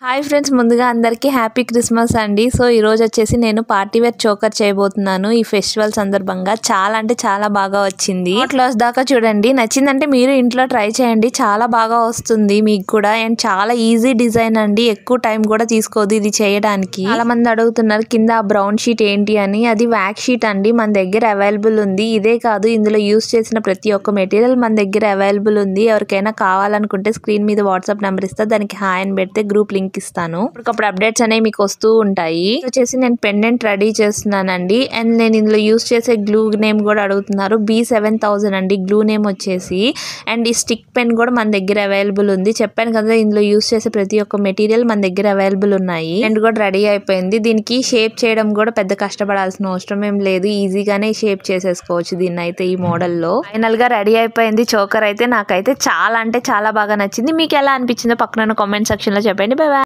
Hi friends, ముందుగా అందరికీ happy Christmas అండి. సో ఈ రోజు వచ్చేసి నేను పార్టీ వేర్ చోకర్ చేయబోతున్నాను. ఈ ఫెస్టివల్ సందర్భంగా చాలా అంటే చాలా బాగా వచ్చింది. క్లాస్ దాకా చూడండి, నచ్చిందంటే మీరు ఇంట్లో ట్రై చేయండి, చాలా బాగా వస్తుంది మీకు కూడా. అండ్ చాలా ఈజీ డిజైన్ అండి, ఎక్కువ టైం కూడా తీసుకోదు ఇది చేయడానికి. చాలా మంది అడుగుతున్నారు కింద ఆ బ్రౌన్ షీట్ ఏంటి అని. అది వ్యాక్ షీట్ అండి, మన దగ్గర అవైలబుల్ ఉంది. ఇదే కాదు, ఇందులో యూస్ చేసిన ప్రతి ఒక్క మెటీరియల్ మన దగ్గర అవైలబుల్ ఉంది. ఎవరికైనా కావాలనుకుంటే స్క్రీన్ మీద వాట్సాప్ నెంబర్ ఇస్తా, దానికి హాయ్ అని పెడితే గ్రూప్ లింక్ ఇస్తాను. అప్పటికప్పుడు అప్డేట్స్ అనేవి మీకు వస్తూ ఉంటాయి. వచ్చేసి నేను పెండెంట్ రెడీ చేస్తున్నానండి. అండ్ నేను ఇందులో యూస్ చేసే గ్లూ నేమ్ కూడా అడుగుతున్నారు. B7000 అండి గ్లూ నేమ్ వచ్చేసి. అండ్ ఈ స్టిక్ పెన్ కూడా మన దగ్గర అవైలబుల్ ఉంది. చెప్పాను కదా, ఇందులో యూస్ చేసే ప్రతి ఒక్క మెటీరియల్ మన దగ్గర అవైలబుల్ ఉన్నాయి. అండ్ కూడా రెడీ అయిపోయింది. దీనికి షేప్ చేయడం కూడా పెద్ద కష్టపడాల్సిన అవసరం ఏం లేదు, ఈజీగానే షేప్ చేసేసుకోవచ్చు దీన్ని అయితే. ఈ మోడల్లో ఫైనల్ గా రెడీ అయిపోయింది చోకర్ అయితే. నాకైతే చాలా అంటే చాలా బాగా నచ్చింది. మీకు ఎలా అనిపించిందో పక్కన కామెంట్ సెక్షన్ లో చెప్పండి. By by.